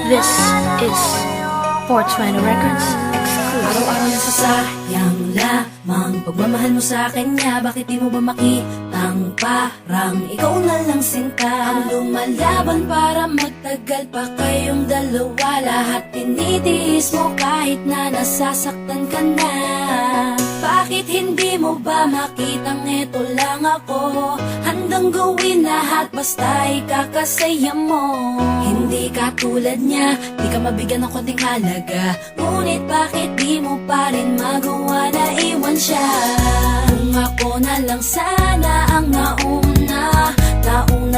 This is 420 Records exclusive. Araw-araw nasasayang lamang pagmamahal mo sa kanya. Bakit di mo ba makitang parang ikaw na lang sinta ang lumalaban para magtagal pa kayong dalawa? Lahat tinitiis mo kahit na nasasaktan ka na. Bakit hindi mo ba makitang eto lang ako? Handang gawin lahat basta ikakasaya mo. Hindi ka tulad niya, di ka mabigyan ng konting halaga. Ngunit bakit di mo pa rin magawa na iwan siya? Kung ako na lang sana ang nauna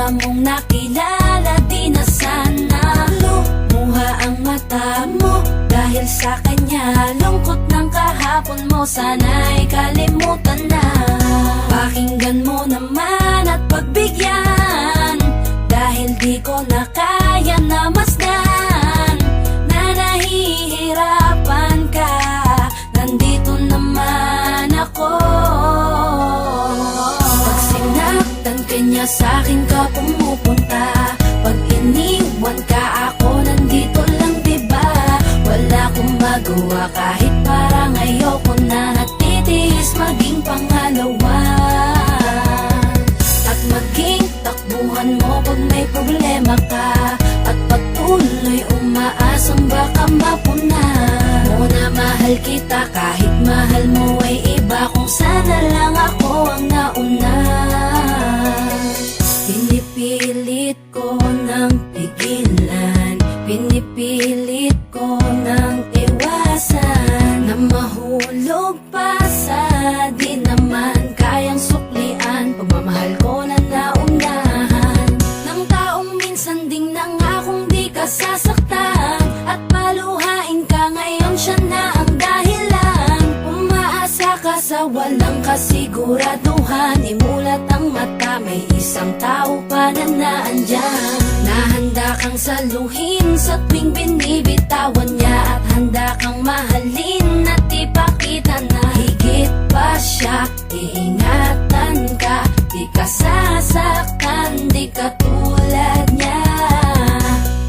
mong nakilala, di na sana lumuha ang mata mo dahil sa kanya. Lungkot ng kahapon mo, sana'y kalimutan na. Pakinggan mo naman at pagbigyan, dahil di ko na kaya na masdan na nahihirapan ka. Nandito naman ako. Pag sinaktan ka niya, sa'kin ka pumupunta. Pag iniwan ka, ako nandito lang, diba? Wala akong magawa kahit parang ayoko na. Natitiis maging pangalawa at maging takbuhan mo pag may problema ka, at patuloy umaasang baka mapuna mo na mahal kita kahit mahal mo ay iba. Kung sana lang ako ang nauna. Pinipilit ko ng pigilan, pinipilit ko ng iwasan na mahulog pa sa di naman kayang suklian. Pagmamahal ko na naunahan ng taong minsan ding nangakong di ka sasaktan, at paluhain ka ngayon, siya na ang dahilan. Umaasa ka sa walang kasiguraduhan, imulat ang mata, may isang tao pa na naandyan. Nahanda kang saluhin sa tuwing binibitawan niya, at handa kang mahalin at ipakita na higit pa siya. Iingatan ka, di ka sasaktan, di ka tulad niya.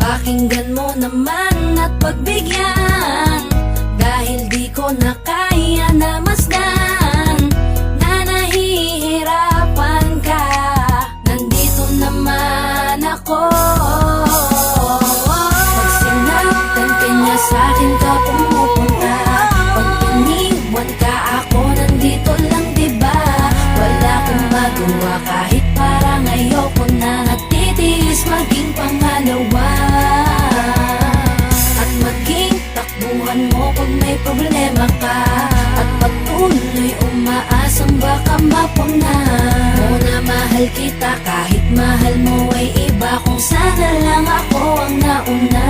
Pakinggan mo naman at pagbigyan, dahil di ko na kaya na masdan na nahihirapan ka. Nandito naman ako. Pag sinaktan ka niya, sa'kin ka pumupunta. Pag iniwan ka, ako nandito lang, diba? Wala akong magawa kahit parang ayoko na. Natitiis maging pangalawa at maging takbuhan mo pag may problema ka, at patuloy umaasang baka mapuna mo na mahal kita kahit mahal mo ay iba. Kung sana lang ako ang nauna.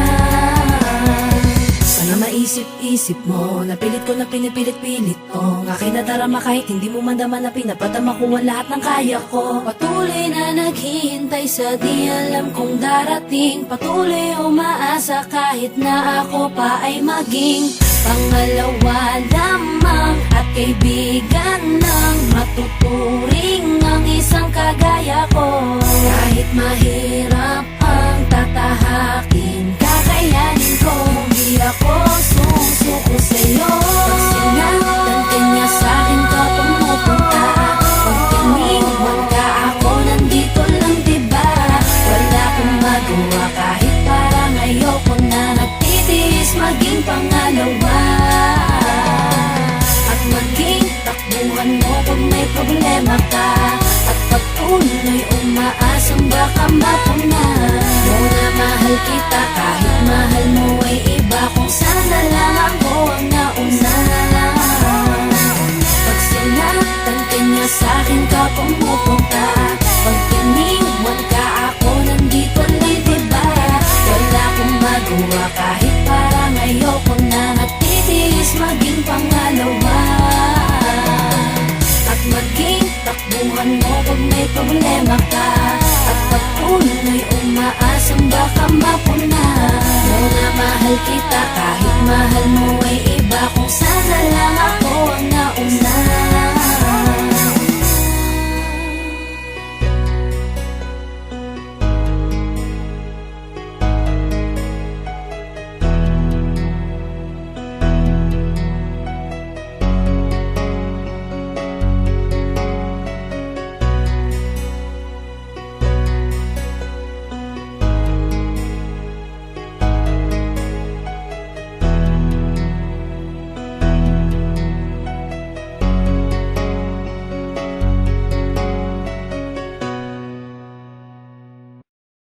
Sana maisip-isip mo, napilit ko na pinipilit-pilit ko ang aking nadarama kahit hindi mo mandama na pinapadama ko ang lahat ng kaya ko. Patuloy na naghihintay sa di alam kung darating. Patuloy umaasa kahit na ako pa ay maging pangalawa lamang, at kaibigan ng matuturing ang isang kagaya ko. Kahit mahirap ang tatahakin, kakayanin ko. Hindi ako susuko sa'yo. Pag sinaktan ka niya, sa'kin ka pumupunta. Pag iniwan ka, ako nandito lang, diba? Wala akong magawa kahit parang ayoko na. Natitiis maging pangalawa at maging takbuhan mo pag may problema ka, at patuloy umaasang baka mapuna mo na mahal kita kahit mahal mo ay iba. Kung sana lang ako ang nauna. Pag sinaktan ka niya, sa'kin ka pumupunta. Pag iniwan ka, ako nandito lang, diba? Wala akong magawa kahit parang ayoko na. Natitiis maging pangalawa at maging takbuhan mo pag may problema ka, at patuloy umaasang baka mapuna mo na mahal kita kahit mahal mo ay iba. Kung sana lang ako